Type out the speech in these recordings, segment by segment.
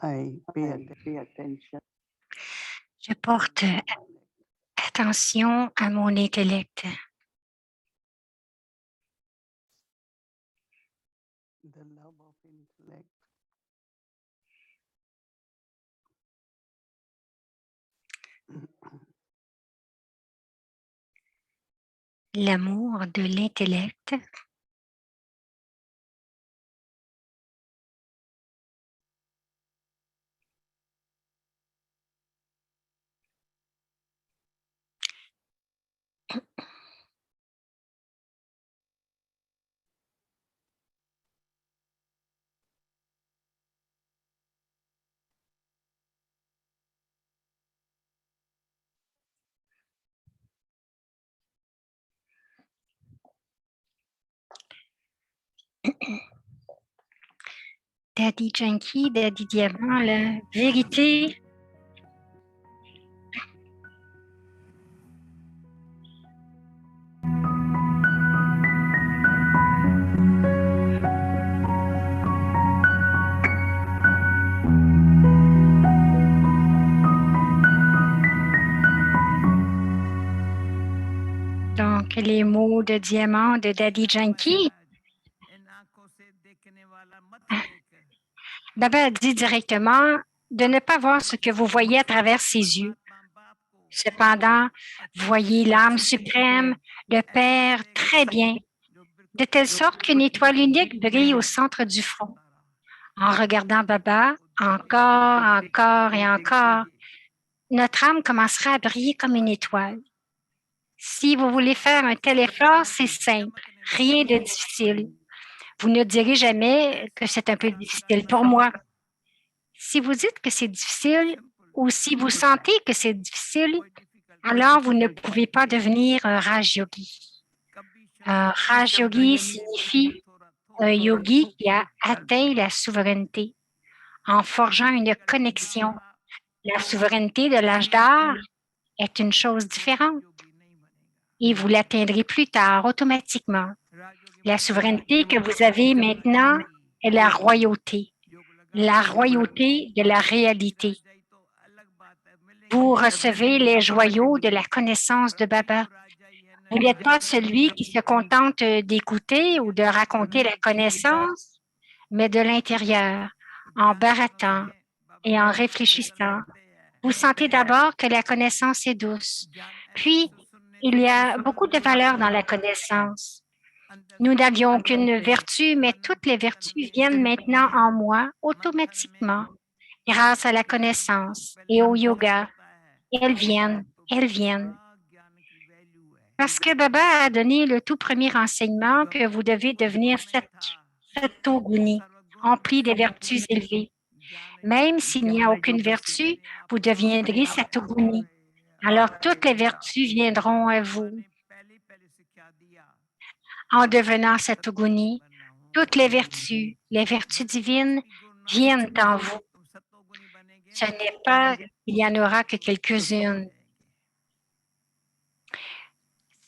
Je porte attention à mon intellect. L'amour de l'intellect. Daddy Junkie, Daddy Diamant, la vérité. Donc, les mots de diamant de Daddy Junkie. Baba dit directement de ne pas voir ce que vous voyez à travers ses yeux. Cependant, voyez l'âme suprême, le Père, très bien, de telle sorte qu'une étoile unique brille au centre du front. En regardant Baba, encore, encore et encore, notre âme commencera à briller comme une étoile. Si vous voulez faire un tel effort, c'est simple, rien de difficile. Vous ne direz jamais que c'est un peu difficile pour moi. Si vous dites que c'est difficile ou si vous sentez que c'est difficile, alors vous ne pouvez pas devenir un Raj Yogi. Un Raj Yogi signifie un yogi qui a atteint la souveraineté en forgeant une connexion. La souveraineté de l'âge d'or est une chose différente et vous l'atteindrez plus tard automatiquement. La souveraineté que vous avez maintenant est la royauté de la réalité. Vous recevez les joyaux de la connaissance de Baba. Vous n'êtes pas celui qui se contente d'écouter ou de raconter la connaissance, mais de l'intérieur, en barattant et en réfléchissant. Vous sentez d'abord que la connaissance est douce. Puis, il y a beaucoup de valeur dans la connaissance. Nous n'avions aucune vertu, mais toutes les vertus viennent maintenant en moi automatiquement, grâce à la connaissance et au yoga. Elles viennent. Parce que Baba a donné le tout premier enseignement que vous devez devenir Sattoguni, empli des vertus élevées. Même s'il n'y a aucune vertu, vous deviendrez Sattoguni. Alors toutes les vertus viendront à vous. En devenant Sattoguni, toutes les vertus divines viennent en vous. Ce n'est pas qu'il n'y en aura que quelques-unes.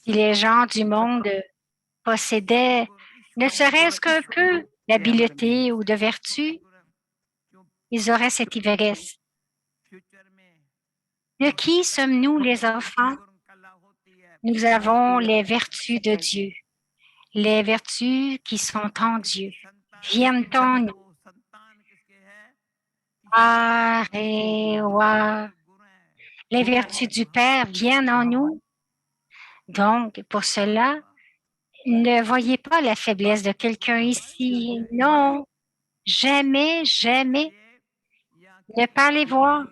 Si les gens du monde possédaient ne serait-ce qu'un peu d'habileté ou de vertu, ils auraient cette ivresse. De qui sommes-nous les enfants? Nous avons les vertus de Dieu. Les vertus qui sont en Dieu viennent en nous. Les vertus du Père viennent en nous. Donc, pour cela, ne voyez pas la faiblesse de quelqu'un ici. Non, jamais, jamais. Ne pas les voir,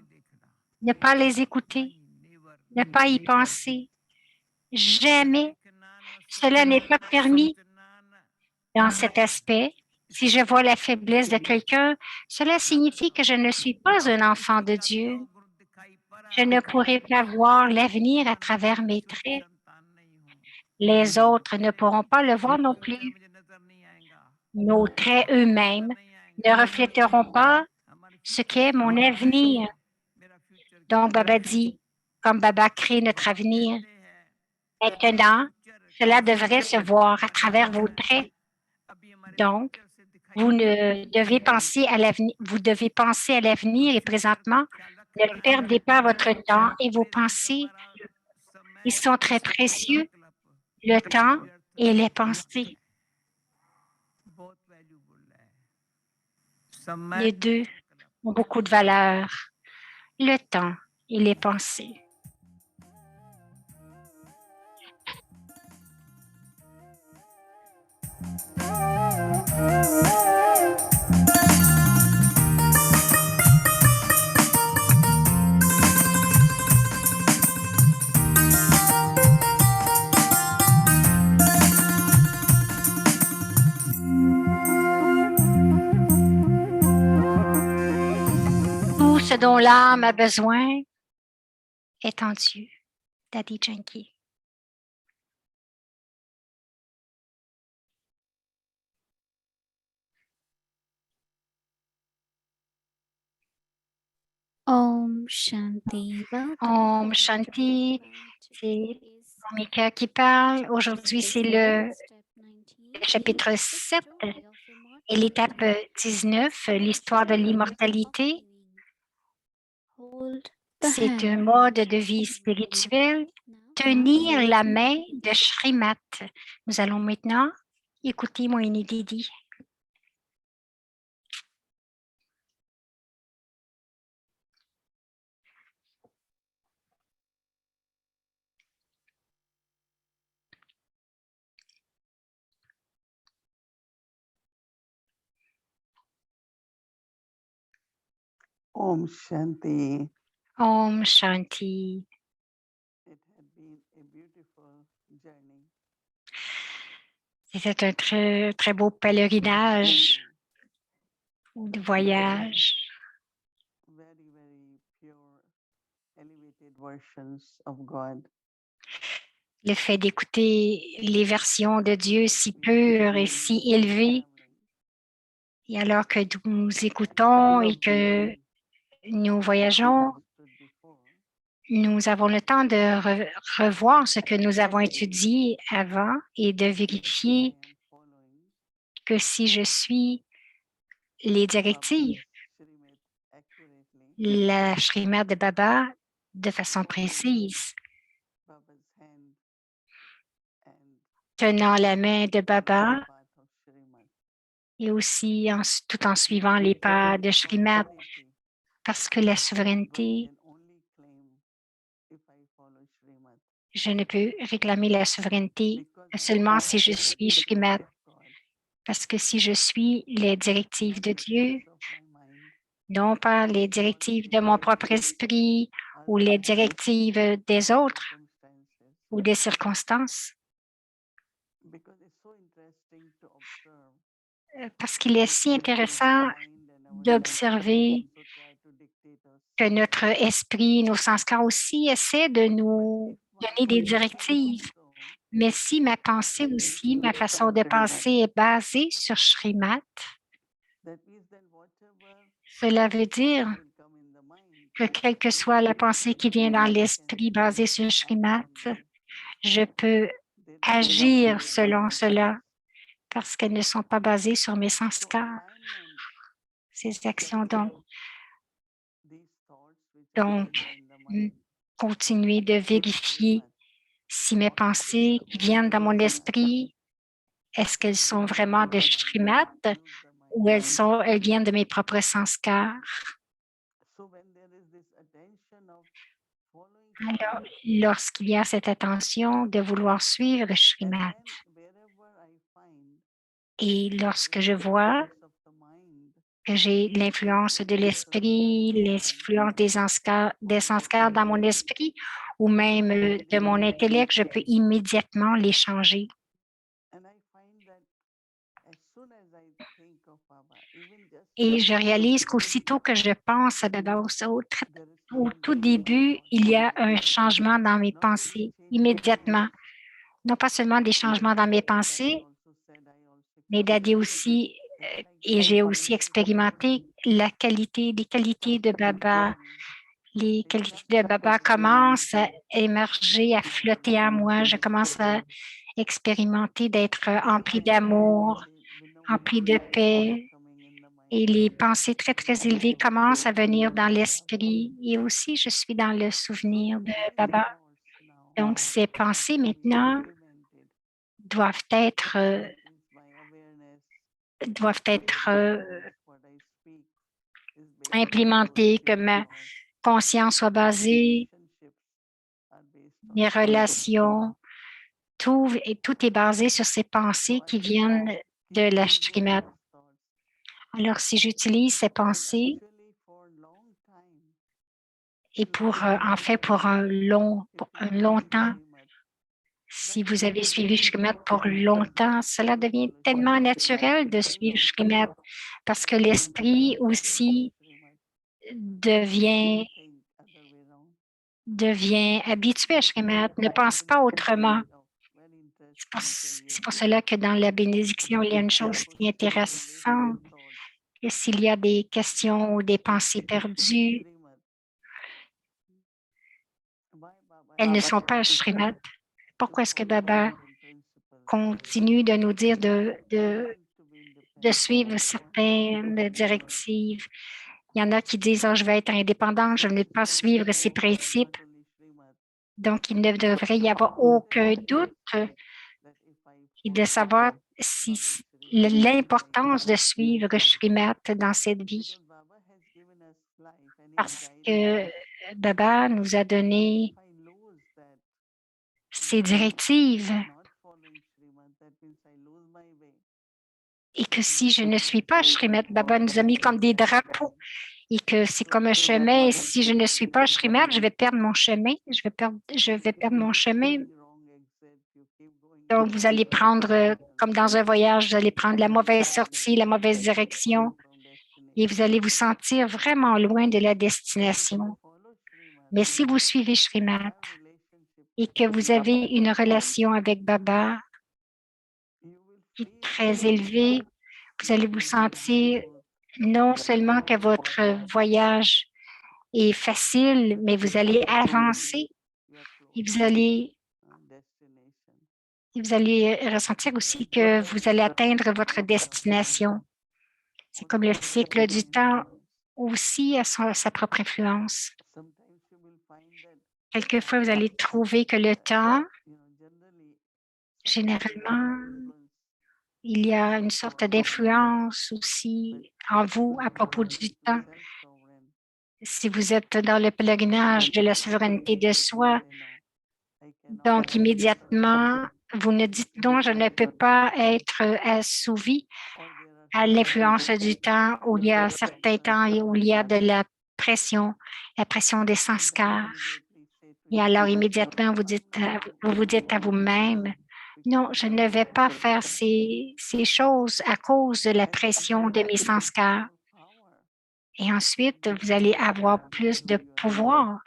ne pas les écouter, ne pas y penser. Jamais. Cela n'est pas permis. Dans cet aspect, si je vois la faiblesse de quelqu'un, cela signifie que je ne suis pas un enfant de Dieu. Je ne pourrai pas voir l'avenir à travers mes traits. Les autres ne pourront pas le voir non plus. Nos traits eux-mêmes ne reflèteront pas ce qu'est mon avenir. Donc, Baba dit, comme Baba crée notre avenir, maintenant, cela devrait se voir à travers vos traits. Donc, Vous ne devez penser à l'avenir, vous devez penser à l'avenir et présentement, ne perdez pas votre temps et vos pensées. Ils sont très précieux, le temps et les pensées. Les deux ont beaucoup de valeur, le temps et les pensées. Tout ce dont l'âme a besoin est en Dieu. Daddy Yankee. Om Shanti. Om Shanti, c'est Mika qui parle. Aujourd'hui, c'est le chapitre 7 et l'étape 19, l'histoire de l'immortalité. C'est un mode de vie spirituel. Tenir la main de Shrimat. Nous allons maintenant écouter Moini Didi. Om Shanti. Om Shanti. C'était un très, très beau pèlerinage ou de voyage. Le fait d'écouter les versions de Dieu si pures et si élevées, et alors que nous écoutons et que nous voyageons, nous avons le temps de revoir ce que nous avons étudié avant et de vérifier que si je suis les directives, la Shrimad de Baba de façon précise, tenant la main de Baba et aussi tout en suivant les pas de Shrimad, parce que la souveraineté, je ne peux réclamer la souveraineté seulement si je suis Shrimad, parce que si je suis les directives de Dieu, non pas les directives de mon propre esprit ou les directives des autres ou des circonstances, parce qu'il est si intéressant d'observer que notre esprit, nos sanskars aussi essaient de nous donner des directives. Mais si ma pensée aussi, ma façon de penser est basée sur Shrimat, cela veut dire que quelle que soit la pensée qui vient dans l'esprit basée sur Shrimat, je peux agir selon cela parce qu'elles ne sont pas basées sur mes sanskars, ces actions. Donc, continuer de vérifier si mes pensées qui viennent dans mon esprit, est-ce qu'elles sont vraiment de Shrimat ou elles viennent de mes propres sanskars? Alors, lorsqu'il y a cette attention de vouloir suivre Shrimat, et lorsque je vois que j'ai l'influence de l'esprit, l'influence des sanskars dans mon esprit ou même de mon intellect, je peux immédiatement les changer. Et je réalise qu'aussitôt que je pense à Baba, au tout début, il y a un changement dans mes pensées, immédiatement. Non pas seulement des changements dans mes pensées, mais Daddy aussi, et j'ai aussi expérimenté les qualités de Baba. Les qualités de Baba commencent à émerger, à flotter en moi. Je commence à expérimenter d'être empli d'amour, empli de paix, et les pensées très, très élevées commencent à venir dans l'esprit. Et aussi, je suis dans le souvenir de Baba. Donc, ces pensées maintenant doivent être, implémentées, que ma conscience soit basée, mes relations, tout est basé sur ces pensées qui viennent de la Shrimad. Alors, si j'utilise ces pensées, et pour un long temps, si vous avez suivi Shrimad pour longtemps, cela devient tellement naturel de suivre Shrimad parce que l'esprit aussi devient habitué à Shrimad, ne pense pas autrement. C'est pour cela que dans la bénédiction, il y a une chose qui est intéressante. Et s'il y a des questions ou des pensées perdues, elles ne sont pas à Shrimad. Pourquoi est-ce que Baba continue de nous dire de suivre certaines directives? Il y en a qui disent, je vais être indépendant, je ne vais pas suivre ces principes. Donc, il ne devrait y avoir aucun doute et de savoir l'importance de suivre Shrimat dans cette vie. Parce que Baba nous a donné ces directives et que si je ne suis pas Shrimat, Baba nous a mis comme des drapeaux et que c'est comme un chemin. Et si je ne suis pas Shrimat, je vais perdre mon chemin. Je vais perdre mon chemin. Donc, vous allez prendre, comme dans un voyage, vous allez prendre la mauvaise sortie, la mauvaise direction et vous allez vous sentir vraiment loin de la destination. Mais si vous suivez Shrimat et que vous avez une relation avec Baba qui est très élevée, vous allez vous sentir non seulement que votre voyage est facile, mais vous allez avancer et vous allez ressentir aussi que vous allez atteindre votre destination. C'est comme le cycle du temps aussi a sa propre influence. Quelquefois, vous allez trouver que le temps, généralement, il y a une sorte d'influence aussi en vous à propos du temps. Si vous êtes dans le pèlerinage de la souveraineté de soi, donc immédiatement, vous ne dites non, je ne peux pas être assouvi à l'influence du temps où il y a certains temps et où il y a de la pression des sanskars. Et alors immédiatement, vous vous dites à vous-même, non, je ne vais pas faire ces choses à cause de la pression de mes sanskars. Et ensuite, vous allez avoir plus de pouvoir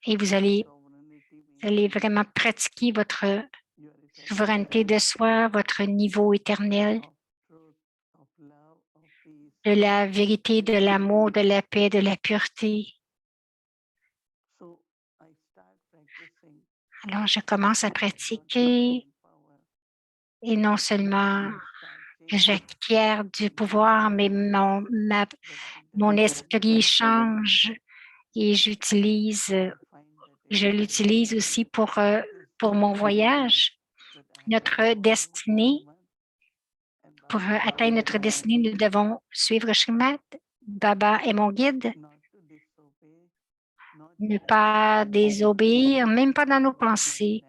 et vous allez vraiment pratiquer votre souveraineté de soi, votre niveau éternel, de la vérité, de l'amour, de la paix, de la pureté. Alors, je commence à pratiquer et non seulement j'acquiers du pouvoir, mais mon esprit change et je l'utilise aussi pour mon voyage, notre destinée. Pour atteindre notre destinée, nous devons suivre Shrimat. Baba est mon guide. Ne pas désobéir, même pas dans nos pensées.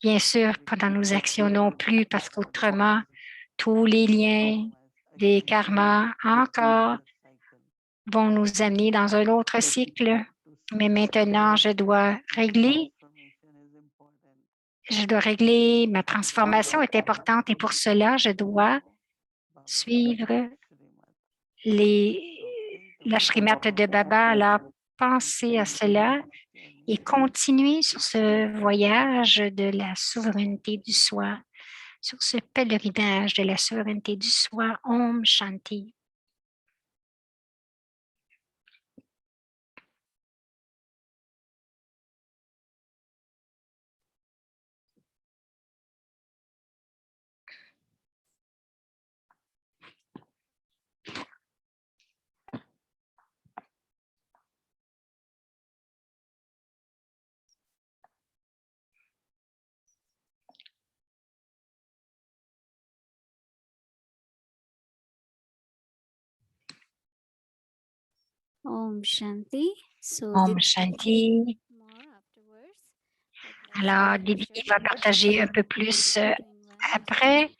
Bien sûr, pas dans nos actions non plus, parce qu'autrement, tous les liens, les karmas encore vont nous amener dans un autre cycle. Mais maintenant, je dois régler, ma transformation est importante et pour cela, je dois suivre la Shrimat de Baba. Alors, pensez à cela et continuez sur ce voyage de la souveraineté du soi, sur ce pèlerinage de la souveraineté du soi. Om Shanti. Om Shanti. So Om Shanti. more afterwards. Alors, Devi va partager un peu plus après,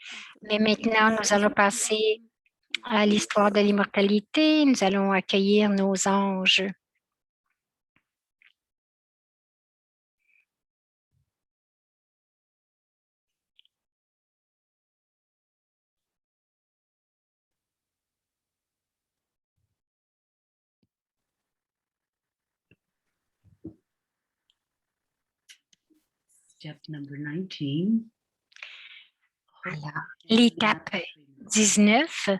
mais maintenant, nous allons passer à l'histoire de l'immortalité. Nous allons accueillir nos anges. Step number 19. Alors, l'étape 19,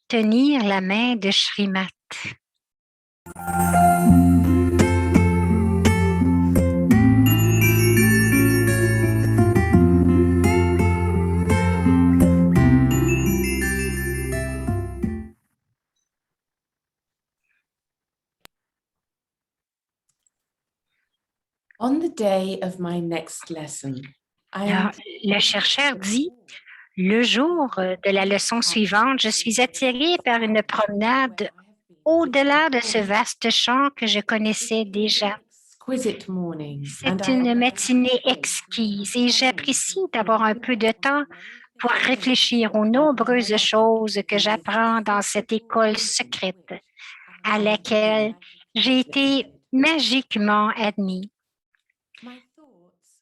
tenir la main de Shrimat. On the day of my next lesson, Alors, le chercheur dit, le jour de la leçon suivante, je suis attiré par une promenade au-delà de ce vaste champ que je connaissais déjà. C'est une matinée exquise et j'apprécie d'avoir un peu de temps pour réfléchir aux nombreuses choses que j'apprends dans cette école secrète à laquelle j'ai été magiquement admis.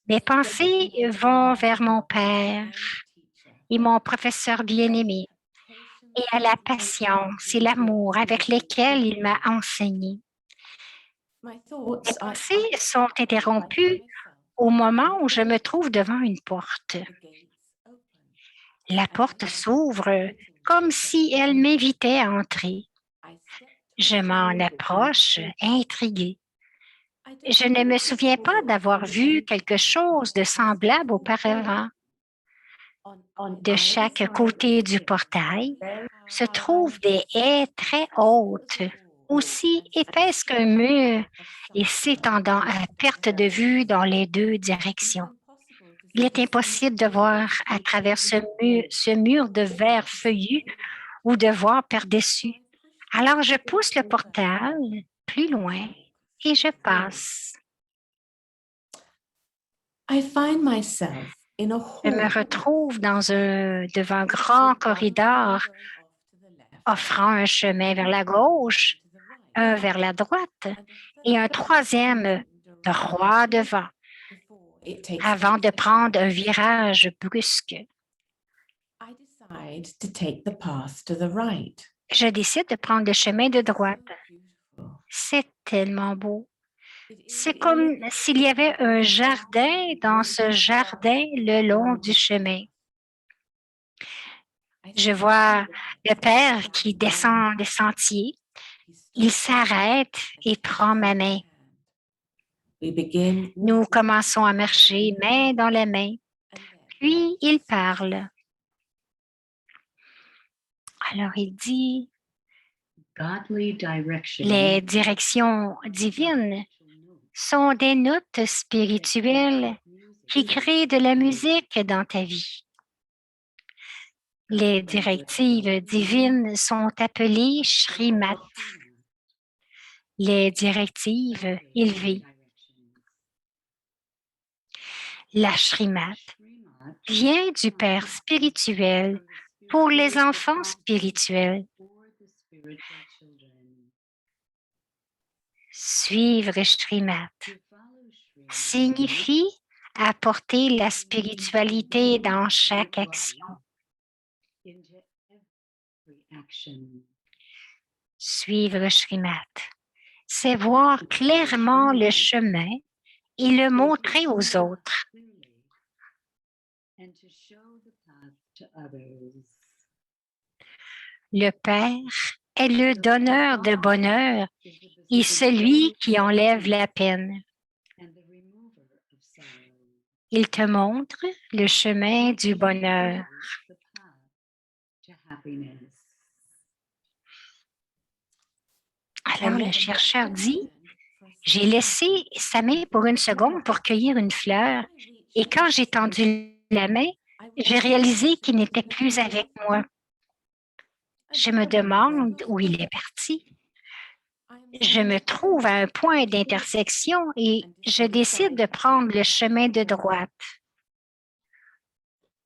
Mes pensées vont vers mon père et mon professeur bien-aimé et à la patience et l'amour avec lesquels il m'a enseigné. Mes pensées sont interrompues au moment où je me trouve devant une porte. La porte s'ouvre comme si elle m'invitait à entrer. Je m'en approche, intriguée. Je ne me souviens pas d'avoir vu quelque chose de semblable auparavant. De chaque côté du portail se trouvent des haies très hautes, aussi épaisses qu'un mur et s'étendant à perte de vue dans les deux directions. Il est impossible de voir à travers ce mur de verre feuillu ou de voir par-dessus. Alors je pousse le portail plus loin et je passe. Je me retrouve devant un grand corridor offrant un chemin vers la gauche, un vers la droite et un troisième droit devant, avant de prendre un virage brusque. Je décide de prendre le chemin de droite. C'est tellement beau. C'est comme s'il y avait un jardin dans ce jardin le long du chemin. Je vois le père qui descend des sentiers. Il s'arrête et prend ma main. Nous commençons à marcher main dans la main. Puis il parle. Alors il dit, les directions divines sont des notes spirituelles qui créent de la musique dans ta vie. Les directives divines sont appelées Shrimat. Les directives élevées. La Shrimat vient du Père spirituel pour les enfants spirituels. Suivre Shrimat signifie apporter la spiritualité dans chaque action. Suivre Shrimat, c'est voir clairement le chemin et le montrer aux autres. Le Père est le donneur de bonheur et celui qui enlève la peine. Il te montre le chemin du bonheur. Alors le chercheur dit, j'ai laissé sa main pour une seconde pour cueillir une fleur et quand j'ai tendu la main, j'ai réalisé qu'il n'était plus avec moi. Je me demande où il est parti. Je me trouve à un point d'intersection et je décide de prendre le chemin de droite.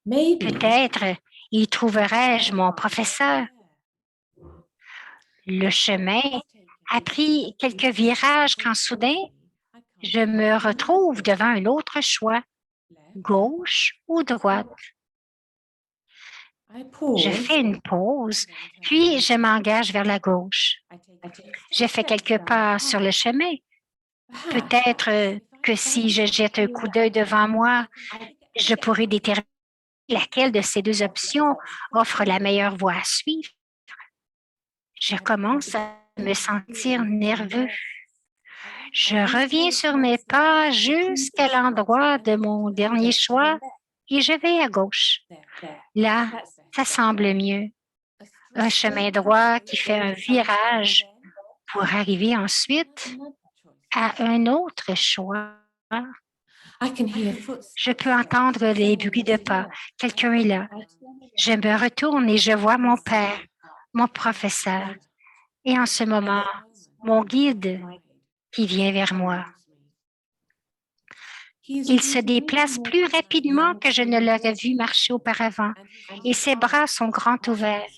Maybe Peut-être y trouverai-je mon professeur. Le chemin a pris quelques virages quand soudain, je me retrouve devant un autre choix, gauche ou droite. Je fais une pause, puis je m'engage vers la gauche. Je fais quelques pas sur le chemin. Peut-être que si je jette un coup d'œil devant moi, je pourrais déterminer laquelle de ces deux options offre la meilleure voie à suivre. Je commence à me sentir nerveux. Je reviens sur mes pas jusqu'à l'endroit de mon dernier choix et je vais à gauche. Là, ça semble mieux. Un chemin droit qui fait un virage pour arriver ensuite à un autre choix. Je peux entendre les bruits de pas. Quelqu'un est là. Je me retourne et je vois mon père, mon professeur. Et en ce moment, mon guide qui vient vers moi. Il se déplace plus rapidement que je ne l'aurais vu marcher auparavant et ses bras sont grands ouverts.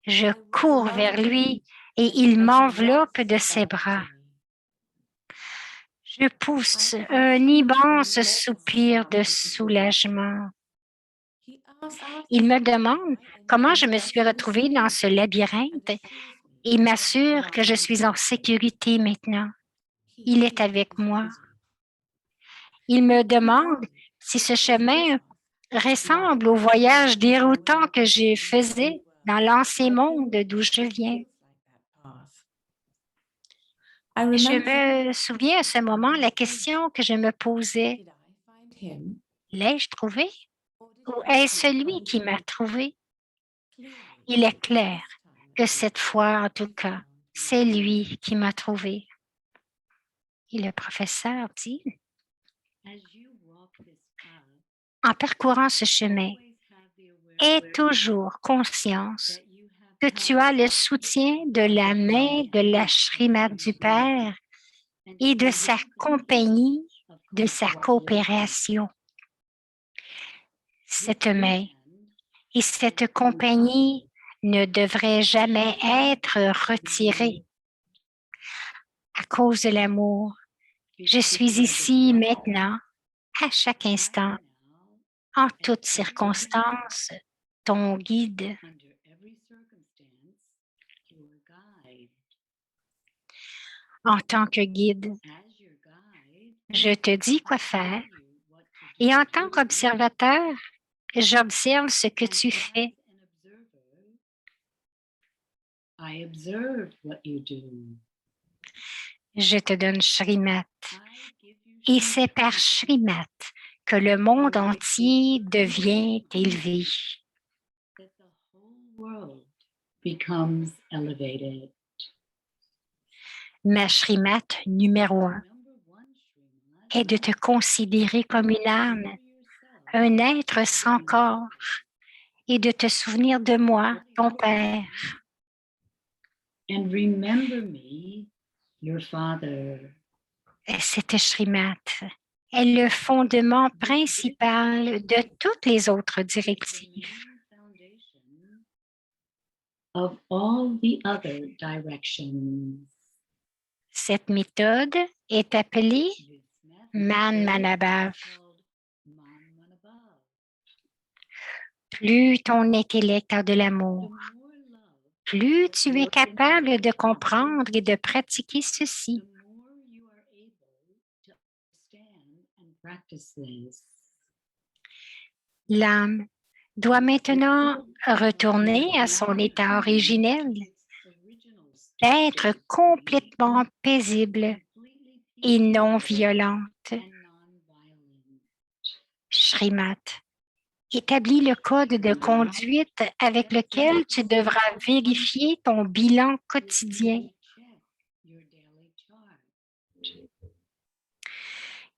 Je cours vers lui et il m'enveloppe de ses bras. Je pousse un immense soupir de soulagement. Il me demande comment je me suis retrouvée dans ce labyrinthe et m'assure que je suis en sécurité maintenant. Il est avec moi. Il me demande si ce chemin ressemble au voyage déroutant que j'ai faisais dans l'ancien monde d'où je viens. Je me souviens à ce moment la question que je me posais. L'ai-je trouvé ou est-ce lui qui m'a trouvé? Il est clair que cette fois, en tout cas, c'est lui qui m'a trouvé. Et le professeur dit, en parcourant ce chemin, aie toujours conscience que tu as le soutien de la main de la Shrimad du Père et de sa compagnie, de sa coopération. Cette main et cette compagnie ne devraient jamais être retirées. À cause de l'amour, je suis ici maintenant, à chaque instant, en toutes circonstances, ton guide. En tant que guide, je te dis quoi faire et en tant qu'observateur, j'observe ce que tu fais. Je te donne Shrimat et c'est par Shrimat que le monde entier devient élevé. Ma Shrimat numéro 1 est de te considérer comme une âme, un être sans corps, et de te souvenir de moi, ton Père. And remember me, your father. Cette Shrimat est le fondement principal de toutes les autres directives. Of all the other directions. Cette méthode est appelée Man Manabhav. Plus ton intellect a de l'amour, plus tu es capable de comprendre et de pratiquer ceci. L'âme doit maintenant retourner à son état originel, être complètement paisible et non violente. Shrimat établit le code de conduite avec lequel tu devras vérifier ton bilan quotidien.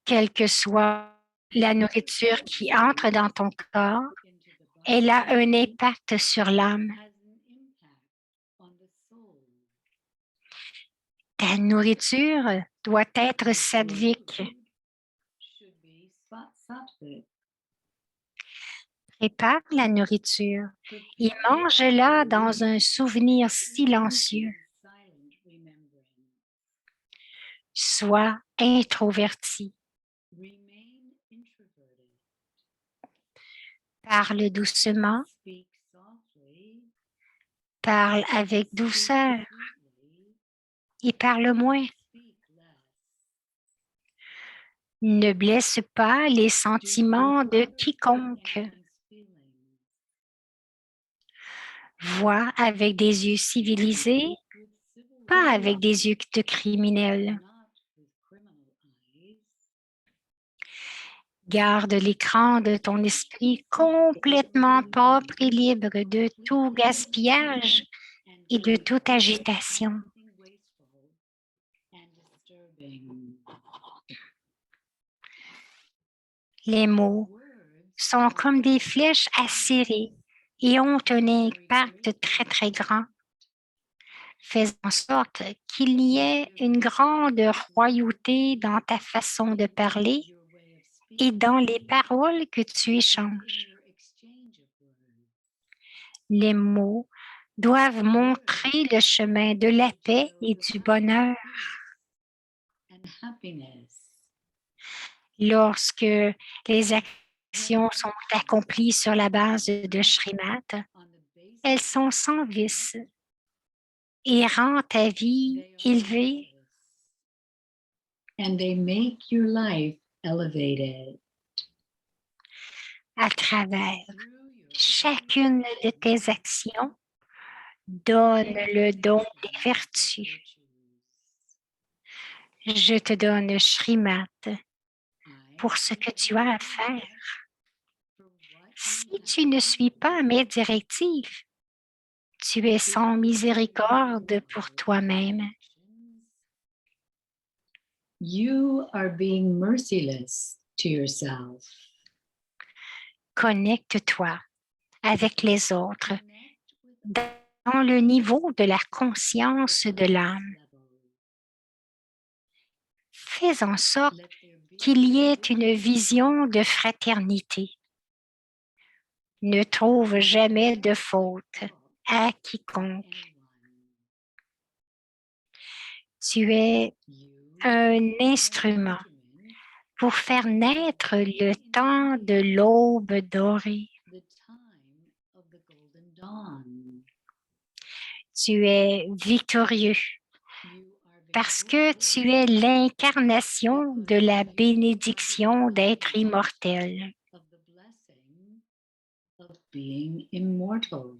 Quelle que soit la nourriture qui entre dans ton corps, elle a un impact sur l'âme. Ta nourriture doit être sattvique. Should be sattvic. Prépare la nourriture et mange-la dans un souvenir silencieux. Silent remembrance. Sois introverti. Remain introverted. Parle doucement, Speak softly. parle avec Speak douceur sweetly. et parle moins. Speak less. Ne blesse pas les Do sentiments not de hurt quiconque. anyone's feelings. Vois avec des yeux civilisés, Look with civil pas avec des yeux de criminels. not with criminal eyes. Garde l'écran de ton esprit complètement propre et libre de tout gaspillage et de toute agitation. Everything wasteful and disturbing. Les mots Words sont comme des flèches acérées et ont un impact très, très grand. Fais en sorte qu'il y ait une grande royauté dans ta façon de parler your way of et speaking dans les paroles que tu in échanges. your exchange of words. Les mots doivent montrer le chemin de la paix et du bonheur. And happiness. Lorsque les actions sont accomplies sur la base de Shrimat, On the basis elles sont sans vice et rendent ta vie they are élevée. flawless. And they make your life elevated. À travers Through your chacune de tes actions, donne le don des vertus. Je te donne Shrimat pour ce que tu as à faire. Si tu ne suis pas mes directives, tu es sans miséricorde pour toi-même. You are being merciless to yourself. Connecte-toi avec les autres Connect with dans le niveau de la conscience de l'âme. Fais en sorte let there be qu'il y ait une vision de fraternité. Ne trouve jamais de faute à quiconque. anyone. Tu es You un are instrument instrument, pour faire naître le temps de l'aube dorée. the time of the golden dawn. Tu es victorieux You are parce que victorious tu es l'incarnation de la bénédiction d'être immortel. of the blessing of being immortal.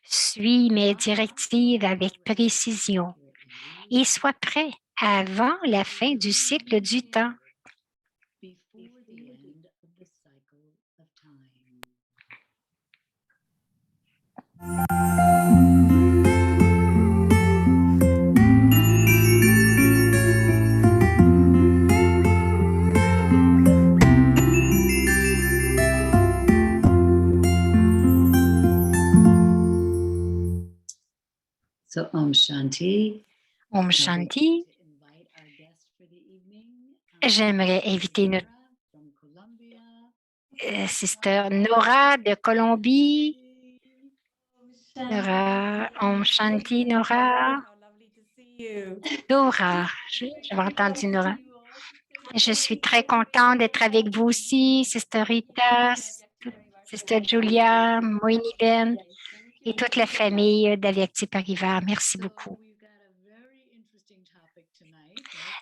Suis mes directives avec précision et sois prêt avant la fin du cycle du temps. Before the end of the cycle of time. So Om Shanti. Om Shanti. To invite our guest for the evening, J'aimerais inviter notre from Colombia. sister Nora de Colombie. Nora, Om Shanti, Nora. Dora, j'avais entendu Nora. Je suis très contente d'être avec vous aussi, Sister Rita, Sister Julia, Moini Ben et toute la famille d'Avyakti Parivar. Merci beaucoup.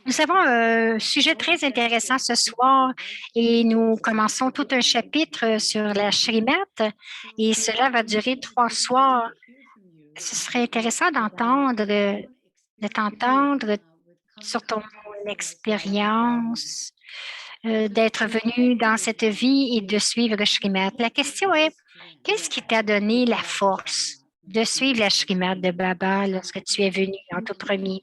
Nous avons un sujet très intéressant ce soir et nous commençons tout un chapitre sur la Shrimat et cela va durer 3 soirs. Ce serait intéressant de t'entendre sur ton expérience, d'être venu dans cette vie et de suivre le Shrimat. La question est, qu'est-ce qui t'a donné la force de suivre la Shrimat de Baba lorsque tu es venu en tout premier?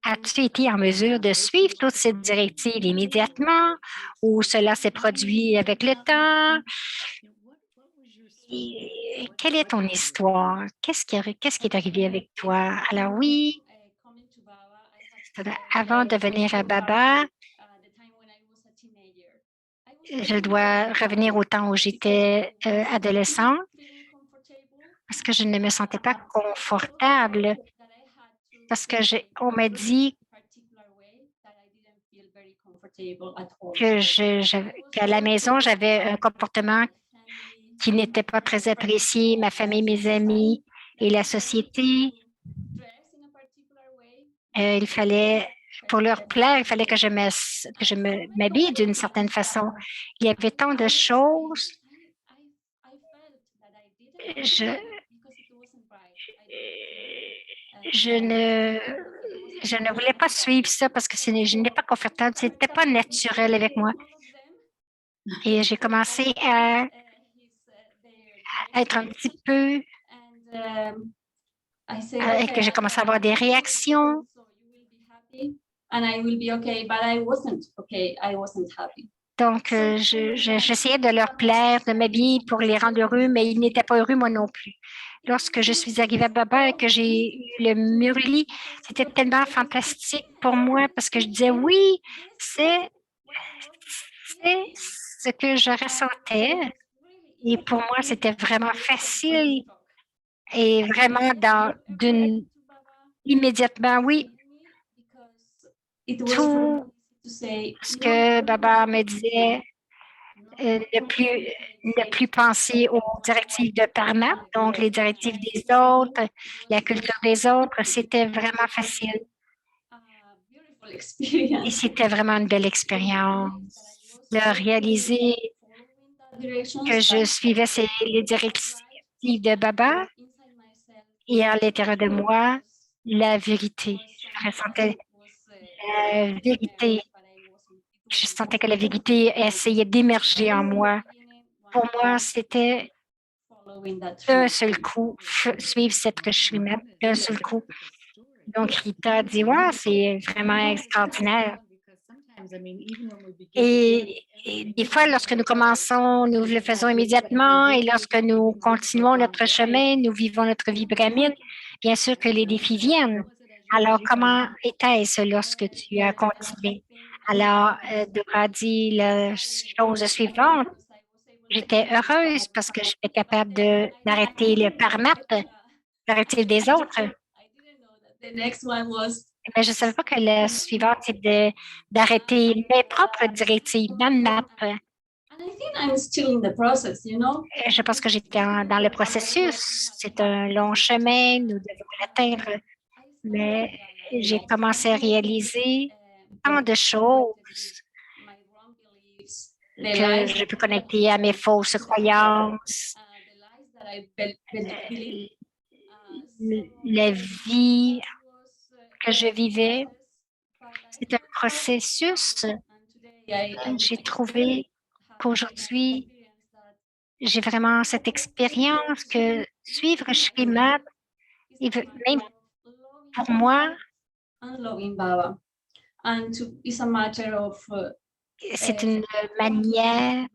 As-tu été en mesure de suivre toutes ces directives immédiatement ou cela s'est produit avec le temps? quelle est ton histoire? Qu'est-ce qui est arrivé avec toi? Alors oui, avant de venir à Baba, je dois revenir au temps où j'étais adolescente parce que je ne me sentais pas confortable parce que on m'a dit qu'à la maison, j'avais un comportement qui n'était pas très apprécié, ma famille, mes amis et la société. Il fallait, pour leur plaire, il fallait que je m'habille d'une certaine façon. Il y avait tant de choses. Je, je ne, je ne voulais pas suivre ça parce que je n'étais pas confortable. Ce n'était pas naturel avec moi. Et j'ai commencé à être un petit peu, que j'ai commencé à avoir des réactions. Donc, j'essayais de leur plaire, de m'habiller pour les rendre heureux, mais ils n'étaient pas heureux, moi non plus. Lorsque je suis arrivée à Baba et que j'ai eu le Murli, c'était tellement fantastique pour moi parce que je disais oui, c'est ce que je ressentais. Et pour moi, c'était vraiment facile et vraiment immédiatement, oui, tout ce que Baba me disait, ne plus penser aux directives de Parnap, donc les directives des autres, la culture des autres, c'était vraiment facile. Et c'était vraiment une belle expérience de réaliser que je suivais les directives de Baba et à l'intérieur de moi, la vérité. Je ressentais la vérité. Je sentais que la vérité essayait d'émerger en moi. Pour moi, c'était d'un seul coup, suivre cette chemin d'un seul coup. Donc, Rita dit, ouais, c'est vraiment extraordinaire. Et des fois, lorsque nous commençons, nous le faisons immédiatement et lorsque nous continuons notre chemin, nous vivons notre vie brahmine, bien sûr que les défis viennent. Alors, comment était-ce lorsque tu as continué? Alors, Dora dit la chose suivante. J'étais heureuse parce que j'étais capable d'arrêter le parmat, d'arrêter des autres. Mais je ne savais pas que la suivante, c'est d'arrêter mes propres directives, ma Je pense que j'étais dans le processus. C'est un long chemin, nous devons l'atteindre. Mais j'ai commencé à réaliser tant de choses que je peux connecter à mes fausses croyances, la vie que je vivais. C'est un processus. J'ai trouvé qu'aujourd'hui, j'ai vraiment cette expérience que suivre Shrimad, même pour moi, c'est une manière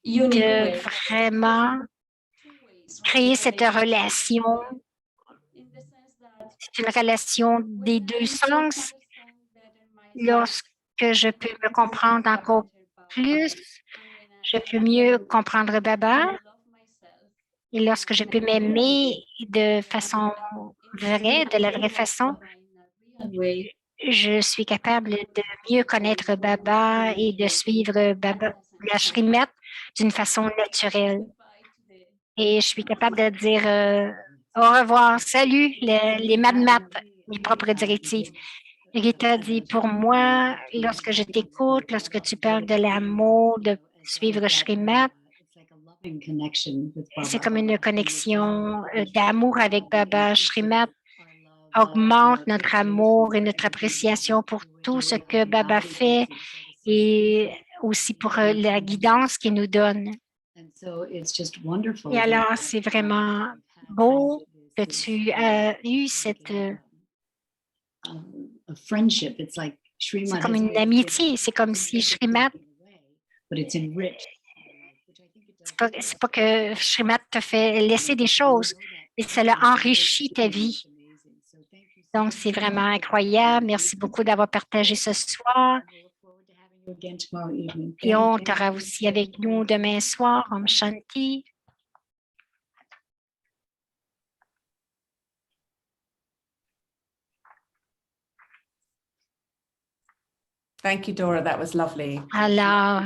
de vraiment créer cette relation. C'est une relation des deux sens. Lorsque je peux me comprendre encore plus, je peux mieux comprendre Baba. Et lorsque je peux m'aimer de façon vraie, de la vraie façon, je suis capable de mieux connaître Baba et de suivre Baba, la Shrimat d'une façon naturelle. Et je suis capable de dire au revoir, salut, les madmaps, mes propres directives. Rita dit, pour moi, lorsque je t'écoute, lorsque tu parles de l'amour, de suivre Shrimat, c'est comme une connexion d'amour avec Baba. Shrimat augmente notre amour et notre appréciation pour tout ce que Baba fait et aussi pour la guidance qu'il nous donne. Et alors, c'est vraiment beau que tu as eu cette... c'est comme une amitié, c'est comme si Shrimat C'est pas que Shrimat te fait laisser des choses, mais cela enrichit ta vie. Donc, c'est vraiment incroyable. Merci beaucoup d'avoir partagé ce soir. Et on t'aura aussi avec nous demain soir, Om Shanti. Thank you, Dora. That was lovely. Alors,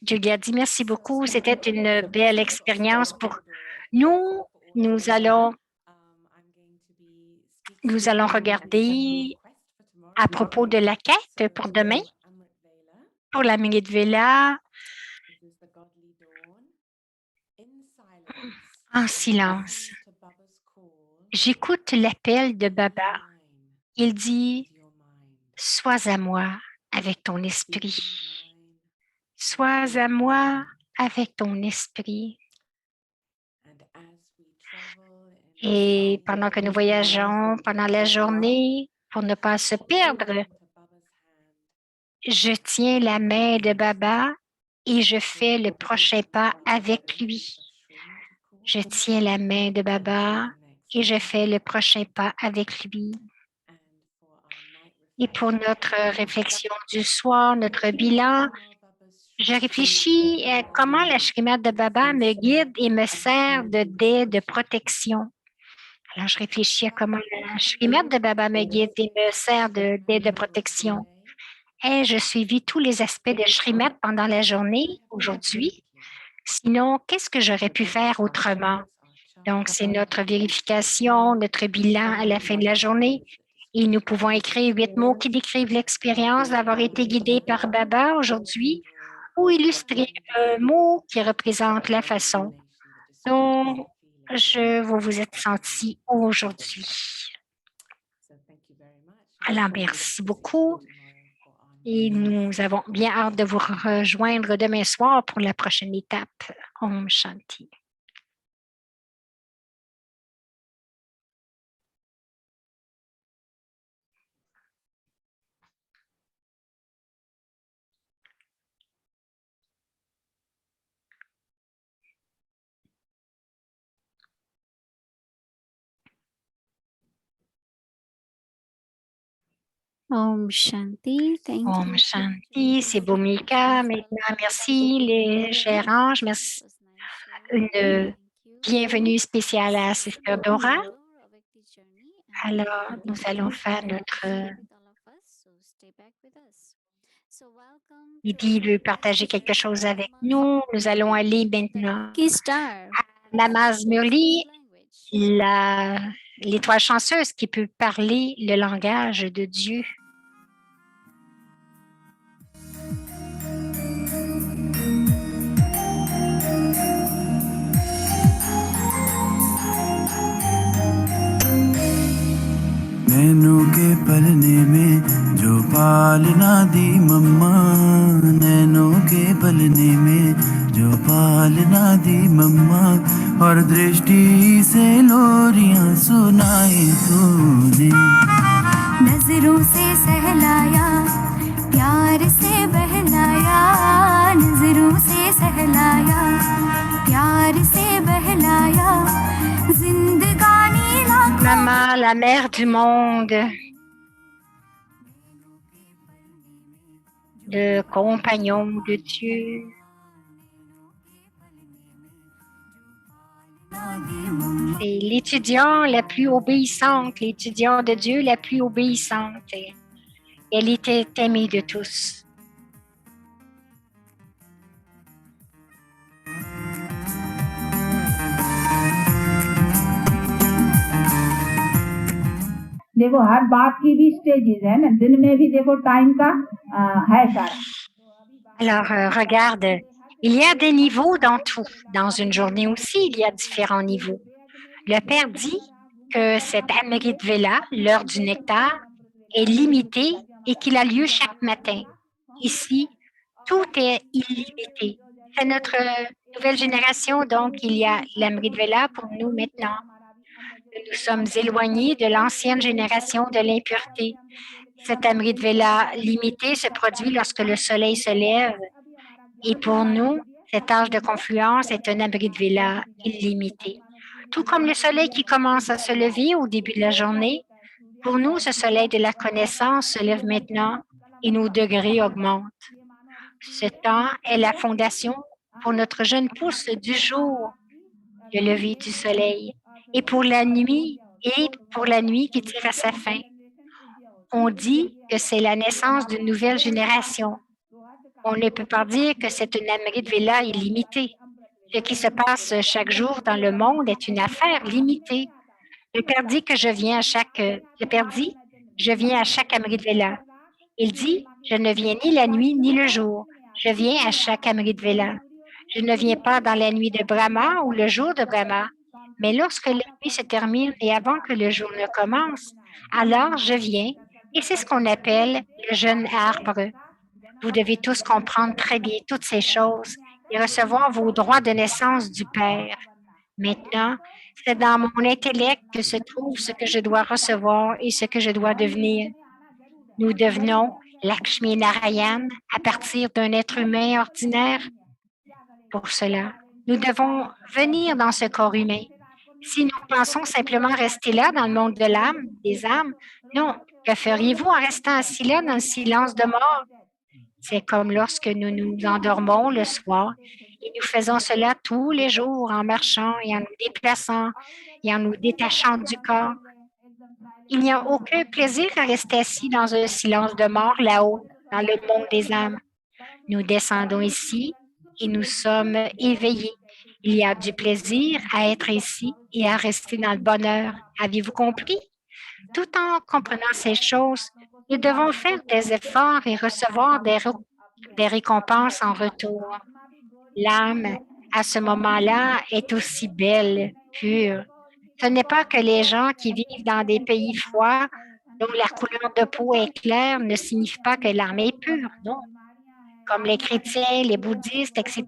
Julia dit merci beaucoup. C'était une belle expérience pour nous. Nous allons regarder à propos de la quête pour demain, pour la minute Vela, en silence. J'écoute l'appel de Baba. Il dit, sois à moi avec ton esprit. Sois à moi avec ton esprit. Et pendant que nous voyageons, pendant la journée, pour ne pas se perdre, je tiens la main de Baba et je fais le prochain pas avec lui. Je tiens la main de Baba et je fais le prochain pas avec lui. Et pour notre réflexion du soir, notre bilan, je réfléchis à comment la Shrimad de Baba me guide et me sert de dé de protection. Alors, je réfléchis à comment la Shrimad de Baba me guide et me sert de dé de protection. Ai-je suivi tous les aspects de Shrimad pendant la journée aujourd'hui? Sinon, qu'est-ce que j'aurais pu faire autrement? Donc, c'est notre vérification, notre bilan à la fin de la journée. Et nous pouvons écrire 8 mots qui décrivent l'expérience d'avoir été guidé par Baba aujourd'hui ou illustrer un mot qui représente la façon dont vous vous êtes senti aujourd'hui. Alors, merci beaucoup. Et nous avons bien hâte de vous rejoindre demain soir pour la prochaine étape. Om Shanti. Om Shanti. Thank Om you. Shanti, c'est Bhumika. Maintenant, merci les chers anges. Merci. Une bienvenue spéciale à Sister Dora. Alors, nous allons faire notre... Lydie veut partager quelque chose avec nous. Nous allons aller maintenant Star. à Namaz Murli, l'étoile chanceuse qui peut parler le langage de Dieu. नैनों के पलने में जो पालना दी मम्मा, नैनों के पलने में जो पालना दी मम्मा, और दृष्टि से लोरियां सुनाई तूने, नजरों से सहलाया, प्यार से बहलाया, नजरों से सहलाया, प्यार से बहलाया, जिंदगानी Maman, la mère du monde, le compagnon de Dieu. C'est l'étudiant la plus obéissante, l'étudiant de Dieu la plus obéissante. Et elle était aimée de tous. देखो हर बात की भी स्टेजेस है ना, दिन में भी देखो टाइम का है सारा. Alors, regarde, il y a des niveaux dans tout. Dans une journée aussi, il y a différents niveaux. Le Père dit que cette Amrit Vela, l'heure du nectar, est limitée et qu'il a lieu chaque matin. Ici, tout est illimité. C'est notre nouvelle génération, donc il y a l'Amrit Vela pour nous maintenant. Nous sommes éloignés de l'ancienne génération de l'impureté. Cet Amrit Vela limité se produit lorsque le soleil se lève Et pour nous, cet âge de confluence est un abri de villa illimité. Tout comme le soleil qui commence à se lever au début de la journée, pour nous, ce soleil de la connaissance se lève maintenant et nos degrés augmentent. Ce temps est la fondation pour notre jeune pousse du jour, le lever du soleil, et pour la nuit qui tire à sa fin. On dit que c'est la naissance d'une nouvelle génération. On ne peut pas dire que c'est une Amrit Villa illimitée. Ce qui se passe chaque jour dans le monde est une affaire limitée. Le Père dit que je viens à chaque Amrit Villa. Il dit, je ne viens ni la nuit ni le jour. Je viens à chaque Amrit Villa. Je ne viens pas dans la nuit de Brahma ou le jour de Brahma. Mais lorsque la nuit se termine et avant que le jour ne commence, alors je viens, et c'est ce qu'on appelle le jeune arbre. Vous devez tous comprendre très bien toutes ces choses et recevoir vos droits de naissance du Père. Maintenant, c'est dans mon intellect que se trouve ce que je dois recevoir et ce que je dois devenir. Nous devenons Lakshmi Narayan à partir d'un être humain ordinaire. Pour cela, nous devons venir dans ce corps humain. Si nous pensons simplement rester là dans le monde de l'âme, des âmes, non. Que feriez-vous en restant assis là dans le silence de mort? C'est comme lorsque nous nous endormons le soir et nous faisons cela tous les jours en marchant et en nous déplaçant et en nous détachant du corps. Il n'y a aucun plaisir à rester assis dans un silence de mort là-haut, dans le monde des âmes. Nous descendons ici et nous sommes éveillés. Il y a du plaisir à être ici et à rester dans le bonheur. Avez-vous compris? Tout en comprenant ces choses, nous devons faire des efforts et recevoir des récompenses en retour. L'âme, à ce moment-là, est aussi belle, pure. Ce n'est pas que les gens qui vivent dans des pays froids, dont la couleur de peau est claire, ne signifie pas que l'âme est pure, non. Comme les chrétiens, les bouddhistes, etc.,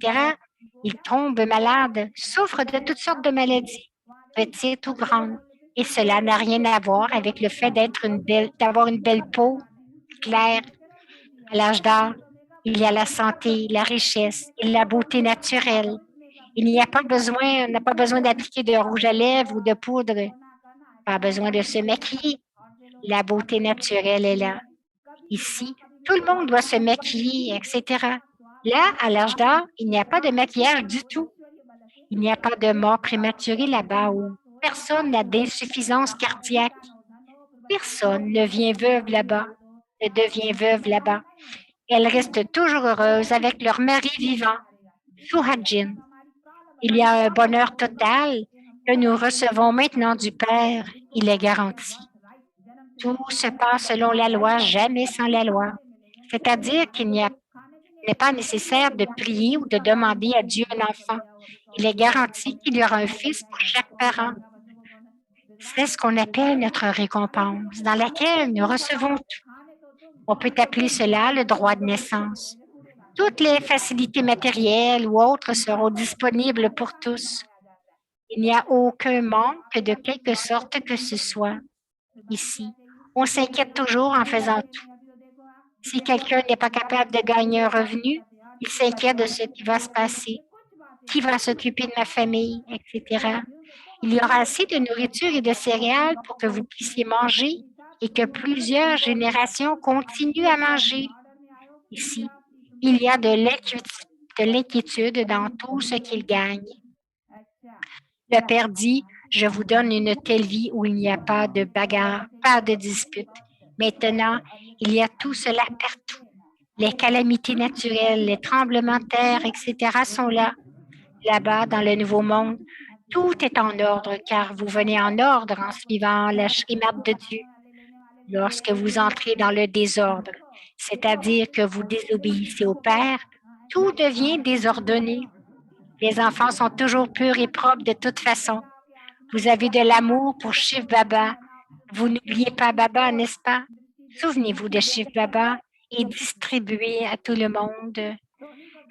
ils tombent malades, souffrent de toutes sortes de maladies, petites ou grandes. Et cela n'a rien à voir avec le fait d'avoir une belle peau claire. À l'âge d'or, il y a la santé, la richesse et la beauté naturelle. On n'a pas besoin d'appliquer de rouge à lèvres ou de poudre. Pas besoin de se maquiller. La beauté naturelle est là. Ici, tout le monde doit se maquiller, etc. Là, à l'âge d'or, il n'y a pas de maquillage du tout. Il n'y a pas de mort prématurée là-bas où personne n'a d'insuffisance cardiaque. Personne ne devient veuve là-bas. Elles restent toujours heureuses avec leur mari vivant, Suhajin. Il y a un bonheur total que nous recevons maintenant du Père. Il est garanti. Tout se passe selon la loi, jamais sans la loi. C'est-à-dire qu'il n'est pas nécessaire de prier ou de demander à Dieu un enfant. Il est garanti qu'il y aura un fils pour chaque parent. C'est ce qu'on appelle notre récompense, dans laquelle nous recevons tout. On peut appeler cela le droit de naissance. Toutes les facilités matérielles ou autres seront disponibles pour tous. Il n'y a aucun manque de quelque sorte que ce soit ici. On s'inquiète toujours en faisant tout. Si quelqu'un n'est pas capable de gagner un revenu, il s'inquiète de ce qui va se passer. Qui va s'occuper de ma famille, etc. Il y aura assez de nourriture et de céréales pour que vous puissiez manger et que plusieurs générations continuent à manger. Ici, il y a de l'inquiétude dans tout ce qu'il gagne. Le Père dit, je vous donne une telle vie où il n'y a pas de bagarre, pas de dispute. Maintenant, il y a tout cela partout. Les calamités naturelles, les tremblements de terre, etc. sont là. Là-bas, dans le Nouveau Monde, tout est en ordre car vous venez en ordre en suivant la Shrimad de Dieu. Lorsque vous entrez dans le désordre, c'est-à-dire que vous désobéissez au Père, tout devient désordonné. Les enfants sont toujours purs et propres de toute façon. Vous avez de l'amour pour Shiv Baba. Vous n'oubliez pas Baba, n'est-ce pas? Souvenez-vous de Shiv Baba et distribuez à tout le monde.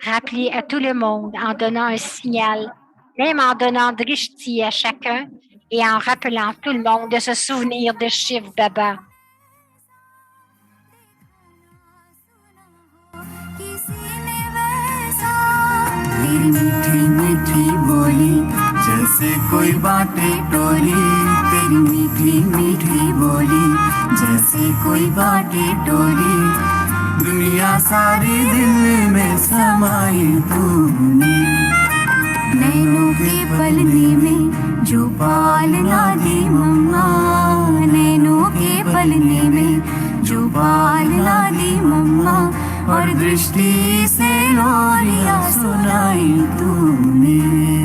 Rappelez à tout le monde en donnant un signal, même en donnant drishti à chacun et en rappelant tout le monde de se souvenir de Shiv Baba. किसी ने वैसा तेरी मीठी मीठी बोली जैसे कोई बाटे टोली, तेरी मीठी मीठी बोली जैसे कोई बाटे टोली, दुनिया सारी दिल में समाई तूने। नैनों के पलने में जो पालना दी मम्मा, नैनों के पलने में जो पालना दी मम्मा, और दृष्टि से लोरियां सुनाई तूने।